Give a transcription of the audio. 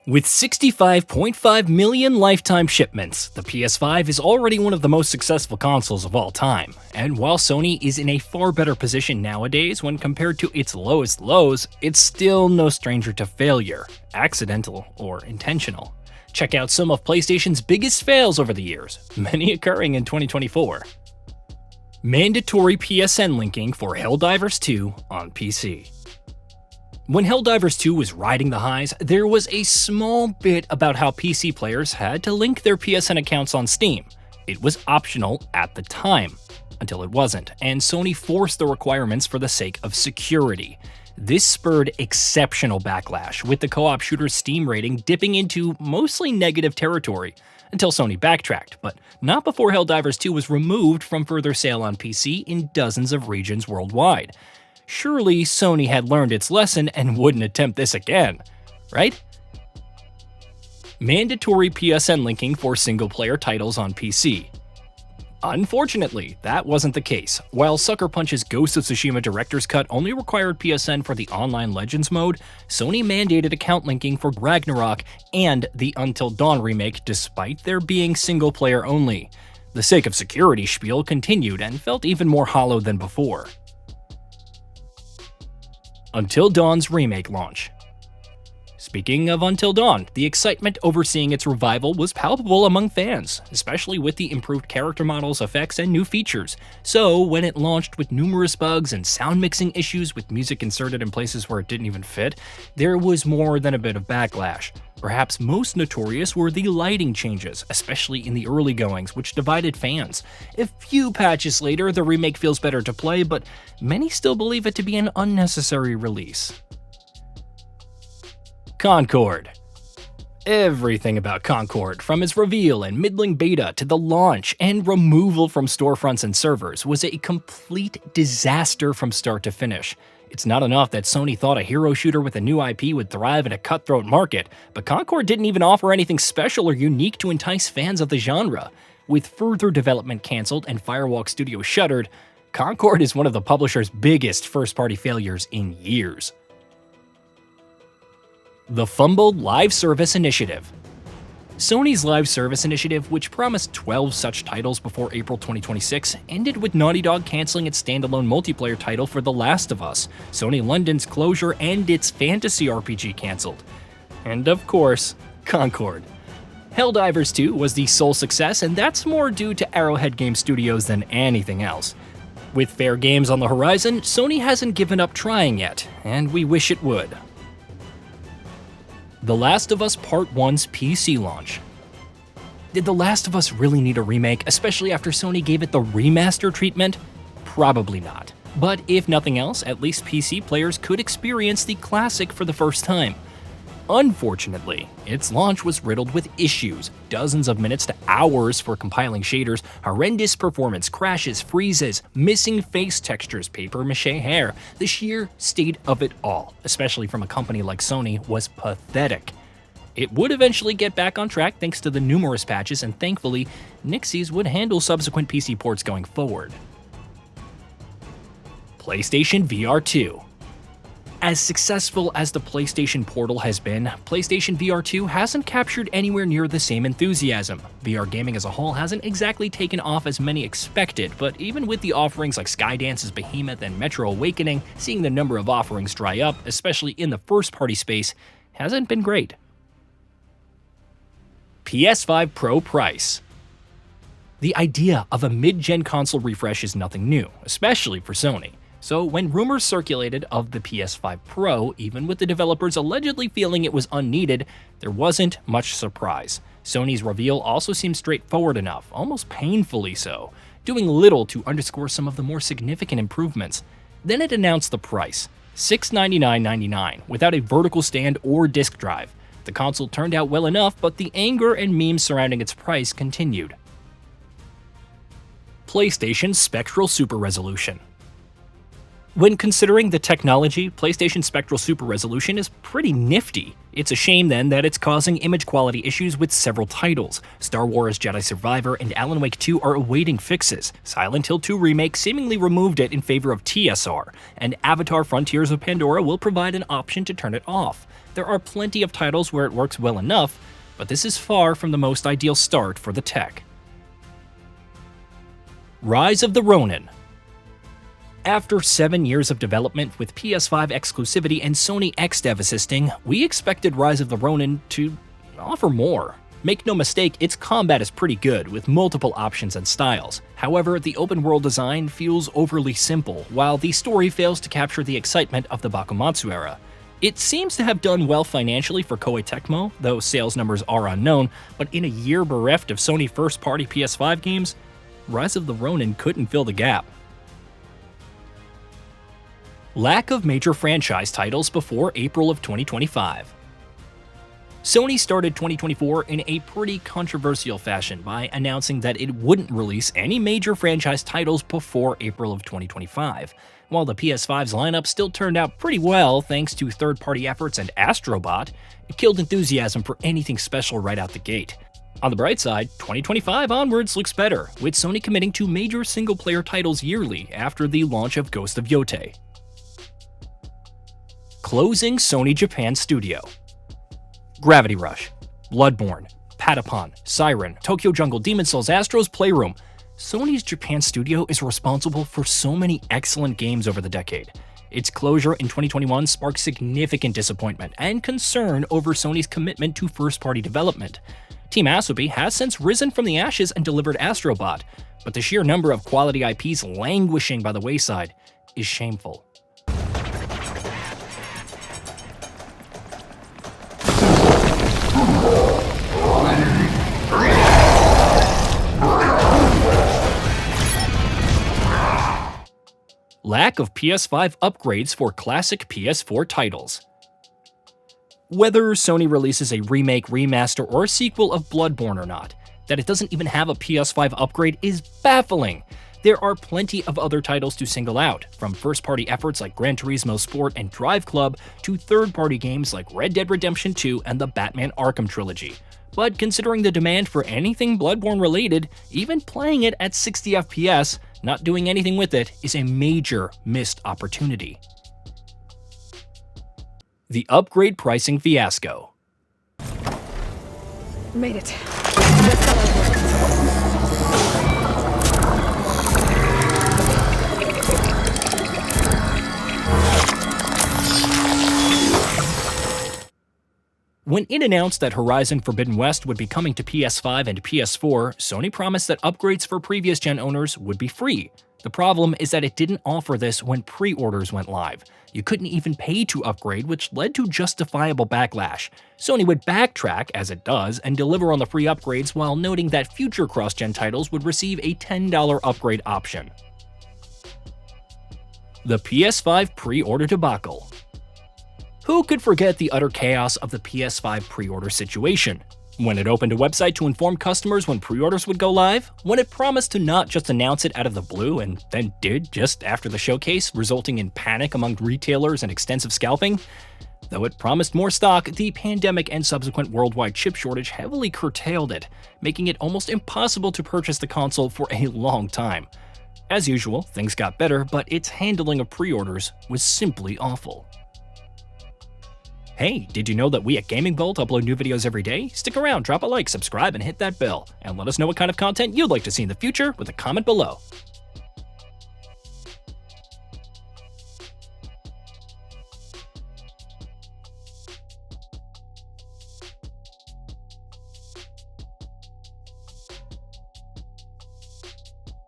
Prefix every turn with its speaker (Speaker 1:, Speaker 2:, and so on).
Speaker 1: With 65.5 million lifetime shipments, the PS5 is already one of the most successful consoles of all time, and while Sony is in a far better position nowadays when compared to its lowest lows, it's still no stranger to failure, accidental or intentional. Check out some of PlayStation's biggest fails over the years, many occurring in 2024. Mandatory PSN linking for Helldivers 2 on PC. When Helldivers 2 was riding the highs, there was a small bit about how PC players had to link their PSN accounts on Steam. It was optional at the time, until it wasn't, and Sony forced the requirements for the sake of security. This spurred exceptional backlash, with the co-op shooter's Steam rating dipping into mostly negative territory, until Sony backtracked, but not before Helldivers 2 was removed from further sale on PC in dozens of regions worldwide. Surely Sony had learned its lesson and wouldn't attempt this again, right? Mandatory PSN linking for single-player titles on PC. Unfortunately, that wasn't the case. While Sucker Punch's Ghost of Tsushima Director's Cut only required PSN for the Online Legends mode, Sony mandated account linking for Ragnarok and the Until Dawn remake despite their being single-player only. The sake of security spiel continued and felt even more hollow than before. Until Dawn's remake launch. Speaking of Until Dawn, the excitement over seeing its revival was palpable among fans, especially with the improved character models, effects, and new features. So, when it launched with numerous bugs and sound mixing issues with music inserted in places where it didn't even fit, there was more than a bit of backlash. Perhaps most notorious were the lighting changes, especially in the early goings, which divided fans. A few patches later, the remake feels better to play, but many still believe it to be an unnecessary release. Concord. Everything about Concord, from its reveal and middling beta to the launch and removal from storefronts and servers, was a complete disaster from start to finish. It's not enough that Sony thought a hero shooter with a new IP would thrive in a cutthroat market, but Concord didn't even offer anything special or unique to entice fans of the genre. With further development cancelled and Firewalk Studios shuttered, Concord is one of the publisher's biggest first-party failures in years. The Fumbled Live Service Initiative. Sony's live service initiative, which promised 12 such titles before April 2026, ended with Naughty Dog canceling its standalone multiplayer title for The Last of Us, Sony London's closure, and its fantasy RPG cancelled. And of course, Concord. Helldivers 2 was the sole success, and that's more due to Arrowhead Game Studios than anything else. With fair games on the horizon, Sony hasn't given up trying yet, and we wish it would. The Last of Us Part 1's PC launch. Did The Last of Us really need a remake, especially after Sony gave it the remaster treatment? Probably not. But if nothing else, at least PC players could experience the classic for the first time. Unfortunately, its launch was riddled with issues, dozens of minutes to hours for compiling shaders, horrendous performance crashes, freezes, missing face textures, papier-mâché hair. The sheer state of it all, especially from a company like Sony, was pathetic. It would eventually get back on track thanks to the numerous patches, and thankfully, Nixies would handle subsequent PC ports going forward. PlayStation VR2. As successful as the PlayStation Portal has been, PlayStation VR2 hasn't captured anywhere near the same enthusiasm. VR gaming as a whole hasn't exactly taken off as many expected, but even with the offerings like Skydance's Behemoth and Metro Awakening, seeing the number of offerings dry up, especially in the first-party space, hasn't been great. PS5 Pro Price. The idea of a mid-gen console refresh is nothing new, especially for Sony. So when rumors circulated of the PS5 Pro, even with the developers allegedly feeling it was unneeded, there wasn't much surprise. Sony's reveal also seemed straightforward enough, almost painfully so, doing little to underscore some of the more significant improvements. Then it announced the price, $699.99, without a vertical stand or disk drive. The console turned out well enough, but the anger and memes surrounding its price continued. PlayStation Spectral Super Resolution. When considering the technology, PlayStation Spectral Super Resolution is pretty nifty. It's a shame then that it's causing image quality issues with several titles. Star Wars Jedi Survivor and Alan Wake 2 are awaiting fixes. Silent Hill 2 Remake seemingly removed it in favor of TSR, and Avatar Frontiers of Pandora will provide an option to turn it off. There are plenty of titles where it works well enough, but this is far from the most ideal start for the tech. Rise of the Ronin. After 7 years of development with PS5 exclusivity and Sony XDev assisting, we expected Rise of the Ronin to offer more. Make no mistake, its combat is pretty good, with multiple options and styles. However, the open-world design feels overly simple, while the story fails to capture the excitement of the Bakumatsu era. It seems to have done well financially for Koei Tecmo, though sales numbers are unknown, but in a year bereft of Sony first-party PS5 games, Rise of the Ronin couldn't fill the gap. Lack of major franchise titles before April of 2025. Sony started 2024 in a pretty controversial fashion by announcing that it wouldn't release any major franchise titles before April of 2025. While the PS5's lineup still turned out pretty well thanks to third-party efforts and Astro Bot, it killed enthusiasm for anything special right out the gate. On the bright side, 2025 onwards looks better, with Sony committing to major single-player titles yearly after the launch of Ghost of Yotei. Closing Sony Japan Studio. Gravity Rush, Bloodborne, Patapon, Siren, Tokyo Jungle, Demon's Souls, Astro's Playroom. Sony's Japan Studio is responsible for so many excellent games over the decade. Its closure in 2021 sparked significant disappointment and concern over Sony's commitment to first-party development. Team Asobi has since risen from the ashes and delivered Astro Bot, but the sheer number of quality IPs languishing by the wayside is shameful. Lack of PS5 upgrades for classic PS4 titles. Whether Sony releases a remake, remaster, or sequel of Bloodborne or not, that it doesn't even have a PS5 upgrade is baffling. There are plenty of other titles to single out, from first-party efforts like Gran Turismo Sport and Drive Club to third-party games like Red Dead Redemption 2 and the Batman Arkham trilogy. But considering the demand for anything Bloodborne-related, even playing it at 60 FPS, not doing anything with it, is a major missed opportunity. The upgrade pricing fiasco.
Speaker 2: Made it.
Speaker 1: When it announced that Horizon Forbidden West would be coming to PS5 and PS4, Sony promised that upgrades for previous-gen owners would be free. The problem is that it didn't offer this when pre-orders went live. You couldn't even pay to upgrade, which led to justifiable backlash. Sony would backtrack, as it does, and deliver on the free upgrades while noting that future cross-gen titles would receive a $10 upgrade option. The PS5 PreOrder Debacle. Who could forget the utter chaos of the PS5 pre-order situation? When it opened a website to inform customers when pre-orders would go live, when it promised to not just announce it out of the blue and then did just after the showcase, resulting in panic among retailers and extensive scalping. Though it promised more stock, the pandemic and subsequent worldwide chip shortage heavily curtailed it, making it almost impossible to purchase the console for a long time. As usual, things got better, but its handling of pre-orders was simply awful. Hey, did you know that we at GamingBolt upload new videos every day? Stick around, drop a like, subscribe, and hit that bell. And let us know what kind of content you'd like to see in the future with a comment below.